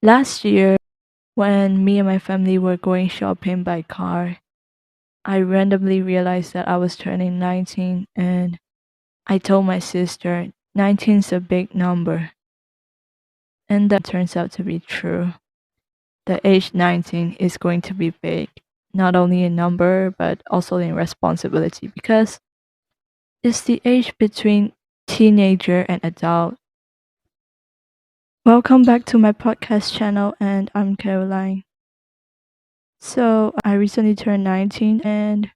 Last year, when me and my family were going shopping by car, I randomly realized that I was turning 19 and I told my sister 19 is a big number. And that turns out to be true. The age 19 is going to be big, not only in number, but also in responsibility because it's the age between teenager and adult. Welcome back to my podcast channel, and I'm Caroline. So, I recently turned 19, and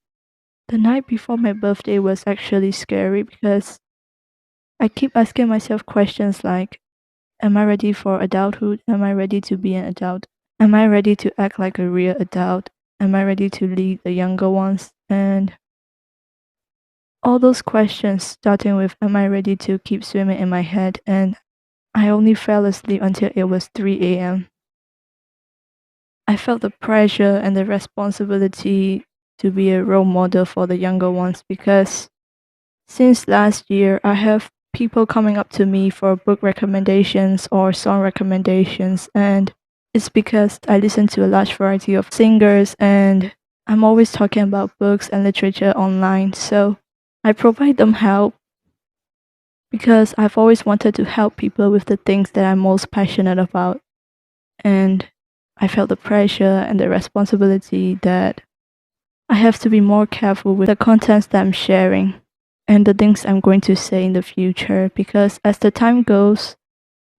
the night before my birthday was actually scary because I keep asking myself questions like, am I ready for adulthood? Am I ready to be an adult? Am I ready to act like a real adult? Am I ready to lead the younger ones? And all those questions, starting with, am I ready to keep swimming in my head? And I only fell asleep until it was 3 a.m. I felt the pressure and the responsibility to be a role model for the younger ones because since last year, I have people coming up to me for book recommendations or song recommendations, and it's because I listen to a large variety of singers and I'm always talking about books and literature online. So I provide them help because I've always wanted to help people with the things that I'm most passionate about. And I felt the pressure and the responsibility that I have to be more careful with the contents that I'm sharing and the things I'm going to say in the future because as the time goes,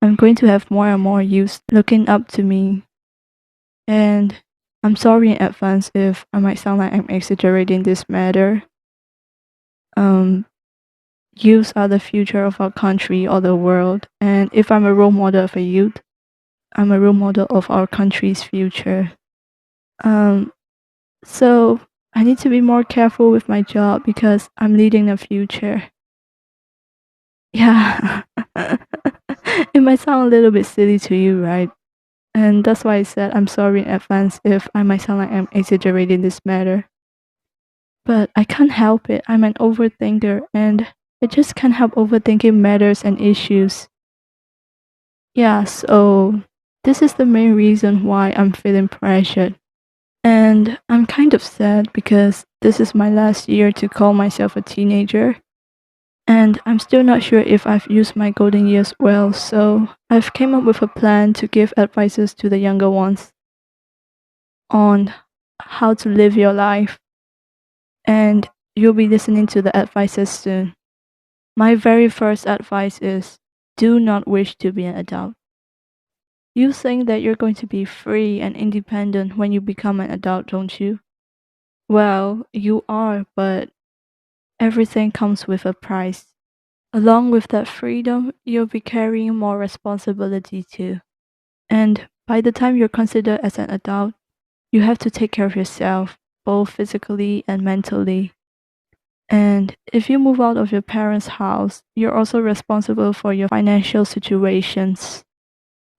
I'm going to have more and more youth looking up to me. And I'm sorry in advance if I might sound like I'm exaggerating this matter. Um, Youths are the future of our country or the world, and if I'm a role model of a youth, I'm a role model of our country's future. Um, so I need to be more careful with my job because I'm leading the future. Yeah. It might sound a little bit silly to you, right? And that's why I said I'm sorry in advance if I might sound like I'm exaggerating this matter. But I can't help it. I'm an overthinker and I just can't help overthinking matters and issues. Yeah, so this is the main reason why I'm feeling pressured. And I'm kind of sad because this is my last year to call myself a teenager. And I'm still not sure if I've used my golden years well, so I've came up with a plan to give advices to the younger ones on how to live your life. And you'll be listening to the advices soon. My very first advice is do not wish to be an adult. You think that you're going to be free and independent when you become an adult, don't you? Well, you are, but everything comes with a price. Along with that freedom, you'll be carrying more responsibility too. And by the time you're considered as an adult, you have to take care of yourself, both physically and mentally. And if you move out of your parents' house, you're also responsible for your financial situations.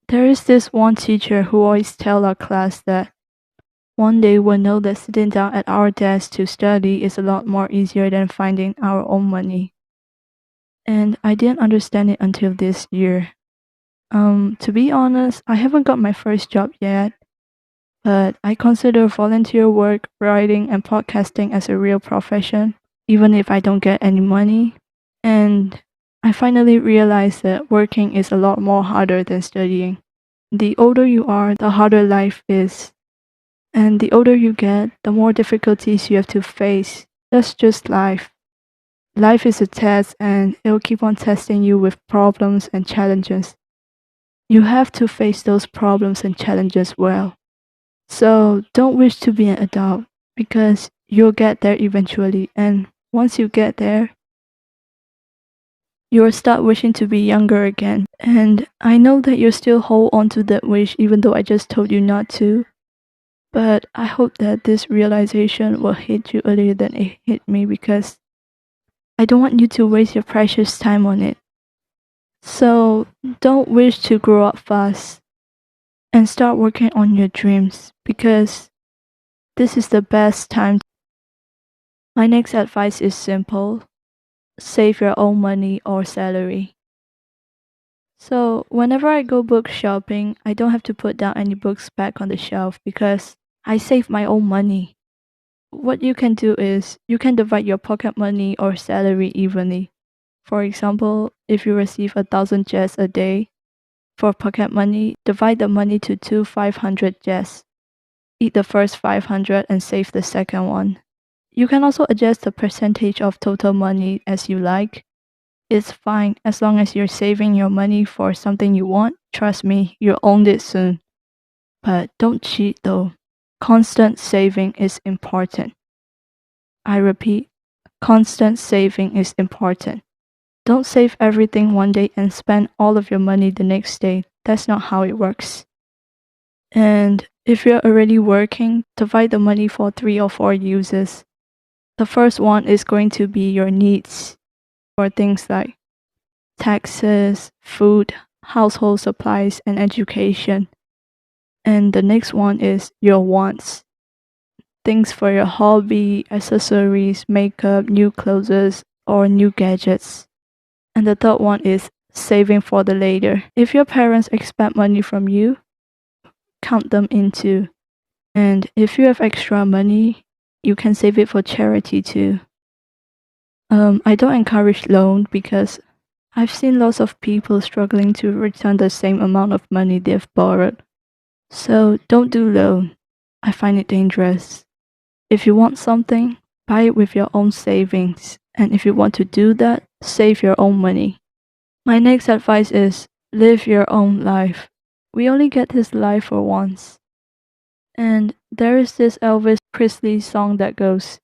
There is this one teacher who always tell our class that one day we'll know that sitting down at our desk to study is a lot more easier than finding our own money. And I didn't understand it until this year. To be honest, I haven't got my first job yet, but I consider volunteer work, writing, and podcasting as a real profession, even if I don't get any money. And I finally realized that working is a lot more harder than studying. The older you are, the harder life is. And the older you get, the more difficulties you have to face. That's just life. Life is a test and it'll keep on testing you with problems and challenges. You have to face those problems and challenges well. So don't wish to be an adult because you'll get there eventually. And once you get there, you'll start wishing to be younger again. And I know that you still hold on to that wish even though I just told you not to. But I hope that this realization will hit you earlier than it hit me because I don't want you to waste your precious time on it. So don't wish to grow up fast and start working on your dreams because this is the best time. My next advice is simple: save your own money or salary. So whenever I go book shopping, I don't have to put down any books back on the shelf because I save my own money. What you can do is you can divide your pocket money or salary evenly. For example, if you receive 1,000 Jes a day for pocket money, divide the money to two 500 Jes. Eat the first 500 and save the second one. You can also adjust the percentage of total money as you like. It's fine as long as you're saving your money for something you want. Trust me, you'll own it soon. But don't cheat though. Constant saving is important. I repeat, constant saving is important. Don't save everything one day and spend all of your money the next day. That's not how it works. And if you're already working, divide the money for 3 or 4 uses. The first one is going to be your needs for things like taxes, food, household supplies, and education. And the next one is your wants. Things for your hobby, accessories, makeup, new clothes, or new gadgets. And the third one is saving for the later. If your parents expect money from you, count them into. And if you have extra money, you can save it for charity too. I don't encourage loan because I've seen lots of people struggling to return the same amount of money they've borrowed. So don't do loan. I find it dangerous. If you want something, buy it with your own savings. And if you want to do that, save your own money. My next advice is live your own life. We only get this life for once. And there is this Elvis Presley song that goes,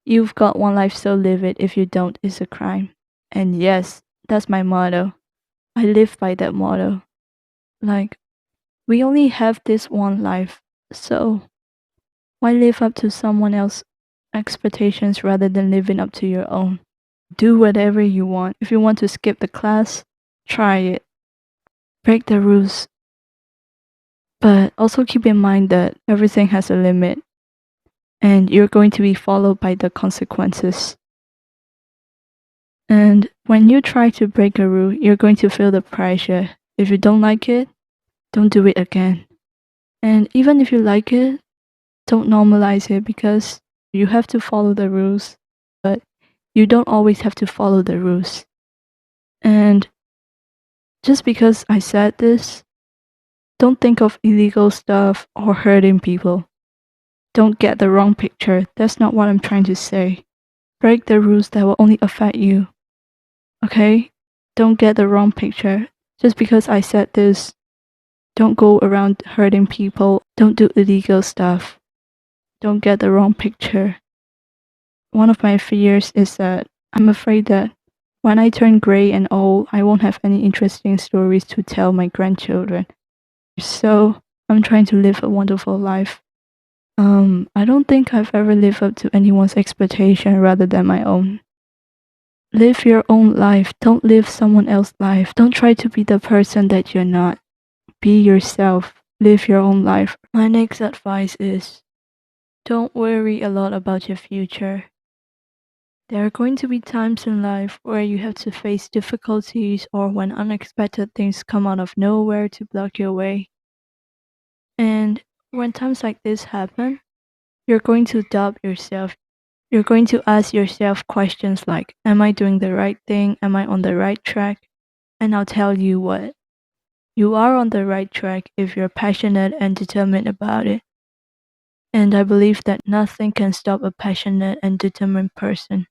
"You've got one life, so live it. If you don't, it's a crime." And yes, that's my motto. I live by that motto. Like, we only have this one life, so why live up to someone else's expectations rather than living up to your own? Do whatever you want. If you want to skip the class, try it. Break the rules. But also keep in mind that everything has a limit and you're going to be followed by the consequences. And when you try to break a rule, you're going to feel the pressure. If you don't like it, don't do it again. And even if you like it, don't normalize it because you have to follow the rules, but you don't always have to follow the rules. And just because I said this, don't think of illegal stuff or hurting people. Don't get the wrong picture. That's not what I'm trying to say. Break the rules that will only affect you. Okay? Don't get the wrong picture. Just because I said this, don't go around hurting people. Don't do illegal stuff. Don't get the wrong picture. One of my fears is that I'm afraid that when I turn gray and old, I won't have any interesting stories to tell my grandchildren. So I'm trying to live a wonderful life. I don't think I've ever lived up to anyone's expectation rather than my own. Live your own life. Don't live someone else's life. Don't try to be the person that you're not. Be yourself. Live your own life. My next advice is don't worry a lot about your future. There are going to be times in life where you have to face difficulties or when unexpected things come out of nowhere to block your way. And when times like this happen, you're going to doubt yourself. You're going to ask yourself questions like, am I doing the right thing? Am I on the right track? And I'll tell you what, you are on the right track if you're passionate and determined about it. And I believe that nothing can stop a passionate and determined person.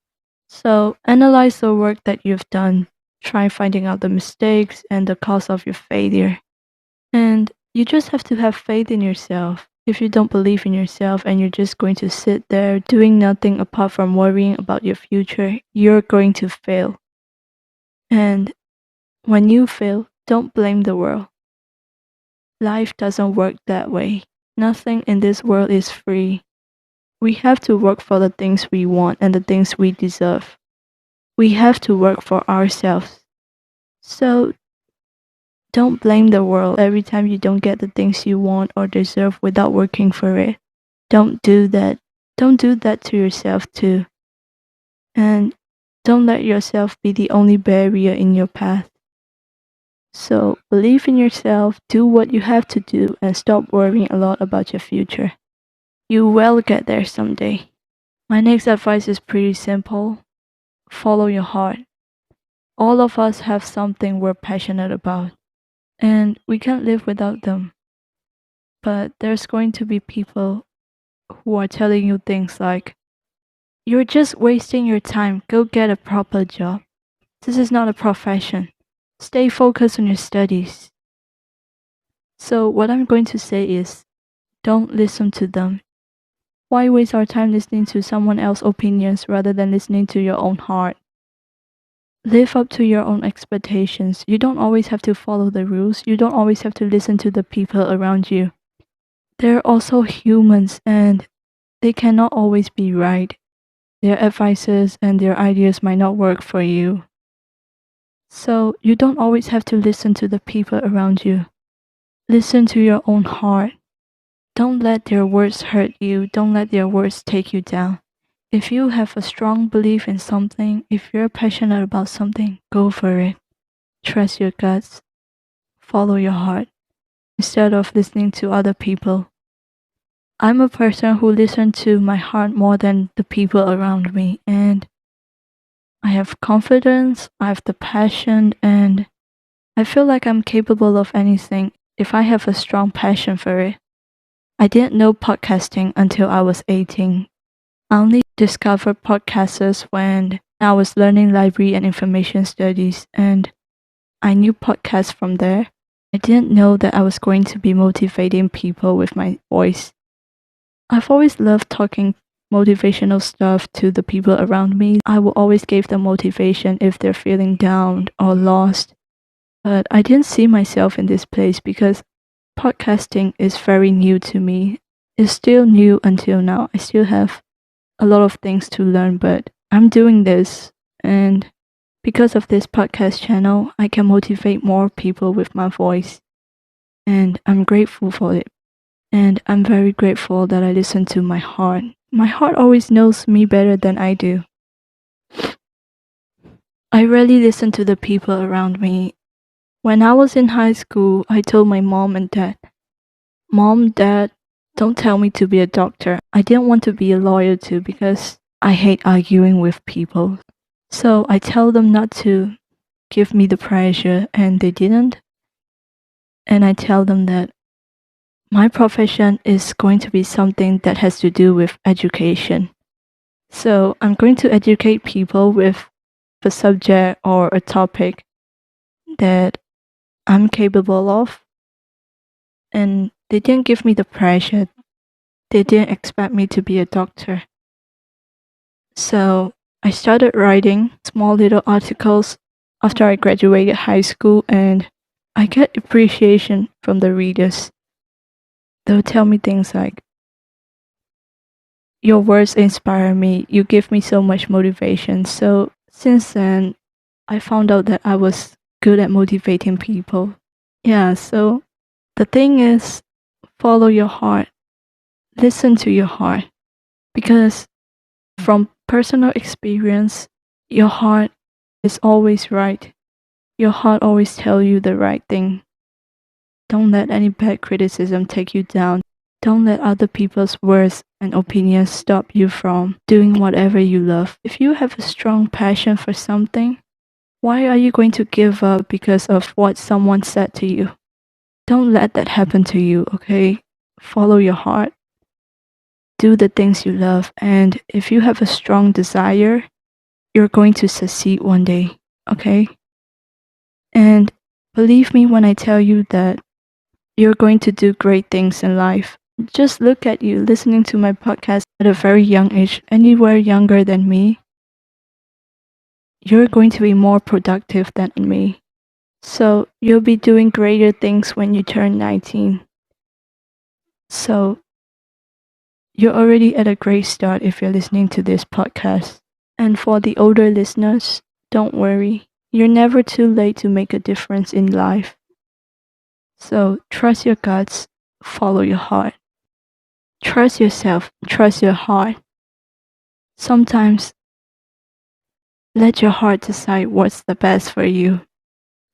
So analyze the work that you've done. Try finding out the mistakes and the cause of your failure. And you just have to have faith in yourself. If you don't believe in yourself and you're just going to sit there doing nothing apart from worrying about your future, you're going to fail. And when you fail, don't blame the world. Life doesn't work that way. Nothing in this world is free. We have to work for the things we want and the things we deserve. We have to work for ourselves. So don't blame the world every time you don't get the things you want or deserve without working for it. Don't do that. Don't do that to yourself too. And don't let yourself be the only barrier in your path. So believe in yourself, do what you have to do, and stop worrying a lot about your future. You will get there someday. My next advice is pretty simple. Follow your heart. All of us have something we're passionate about, and we can't live without them. But there's going to be people who are telling you things like, you're just wasting your time, go get a proper job. This is not a profession. Stay focused on your studies. So, what I'm going to say is, don't listen to them. Why waste our time listening to someone else's opinions rather than listening to your own heart? Live up to your own expectations. You don't always have to follow the rules. You don't always have to listen to the people around you. They're also humans and they cannot always be right. Their advices and their ideas might not work for you. So you don't always have to listen to the people around you. Listen to your own heart. Don't let their words hurt you. Don't let their words take you down. If you have a strong belief in something, if you're passionate about something, go for it. Trust your guts. Follow your heart instead of listening to other people. I'm a person who listens to my heart more than the people around me, and I have confidence, I have the passion, and I feel like I'm capable of anything if I have a strong passion for it. I didn't know podcasting until I was 18. I only discovered podcasters when I was learning library and information studies, and I knew podcasts from there. I didn't know that I was going to be motivating people with my voice. I've always loved talking motivational stuff to the people around me. I will always give them motivation if they're feeling down or lost. But I didn't see myself in this place because podcasting is very new to me. It's still new until now. I still have a lot of things to learn, but I'm doing this, and because of this podcast channel, I can motivate more people with my voice, and I'm grateful for it. And I'm very grateful that I listen to my heart. My heart always knows me better than I do. I rarely listen to the people around me. When I was in high school, I told my mom and dad, Mom, Dad, don't tell me to be a doctor. I didn't want to be a lawyer too because I hate arguing with people. So I tell them not to give me the pressure, and they didn't. And I tell them that my profession is going to be something that has to do with education. So I'm going to educate people with a subject or a topic that I'm capable of. And they didn't give me the pressure. They didn't expect me to be a doctor. So I started writing small little articles after I graduated high school, and I get appreciation from the readers. They'll tell me things like, your words inspire me, you give me so much motivation. So since then, I found out that I was good at motivating people. Yeah, so the thing is, follow your heart. Listen to your heart. Because from personal experience, your heart is always right. Your heart always tells you the right thing. Don't let any bad criticism take you down. Don't let other people's words and opinions stop you from doing whatever you love. If you have a strong passion for something, why are you going to give up because of what someone said to you? Don't let that happen to you, okay? Follow your heart. Do the things you love, and if you have a strong desire, you're going to succeed one day, okay? And believe me when I tell you that you're going to do great things in life. Just look at you listening to my podcast at a very young age, anywhere younger than me. You're going to be more productive than me. So you'll be doing greater things when you turn 19. So you're already at a great start if you're listening to this podcast. And for the older listeners, don't worry. You're never too late to make a difference in life. So trust your guts, follow your heart. Trust yourself, trust your heart. Sometimes let your heart decide what's the best for you.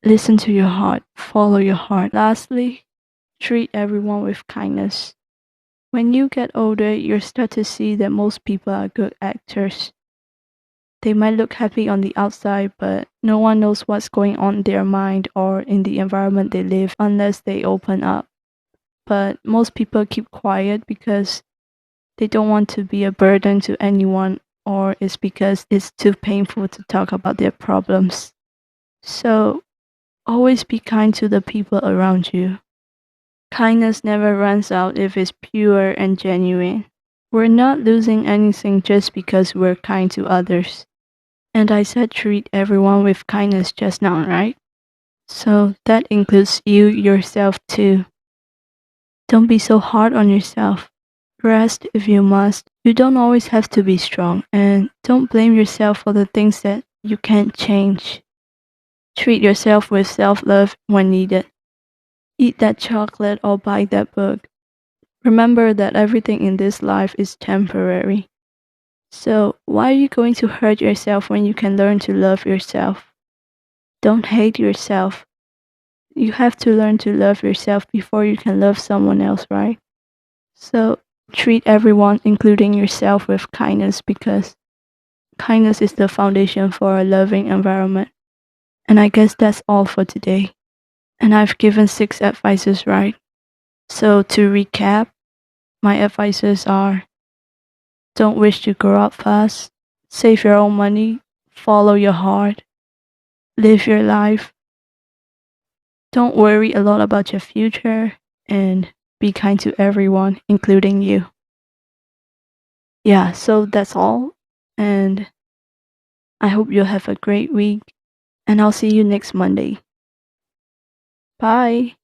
Listen to your heart, follow your heart. Lastly, treat everyone with kindness. When you get older, you start to see that most people are good actors. They might look happy on the outside, but no one knows what's going on in their mind or in the environment they live unless they open up. But most people keep quiet because they don't want to be a burden to anyone, or it's because it's too painful to talk about their problems. So always be kind to the people around you. Kindness never runs out if it's pure and genuine. We're not losing anything just because we're kind to others. And I said treat everyone with kindness just now, right? So that includes you yourself too. Don't be so hard on yourself. Rest if you must. You don't always have to be strong, and don't blame yourself for the things that you can't change. Treat yourself with self love when needed. Eat that chocolate or buy that book. Remember that everything in this life is temporary. So, why are you going to hurt yourself when you can learn to love yourself? Don't hate yourself. You have to learn to love yourself before you can love someone else, right? So, treat everyone, including yourself, with kindness because kindness is the foundation for a loving environment. And I guess that's all for today. And I've given 6 advices, right? So, to recap, my advices are don't wish to grow up fast, save your own money, follow your heart, live your life, don't worry a lot about your future, and be kind to everyone, including you. Yeah, so that's all. And I hope you'll have a great week. And I'll see you next Monday. Bye.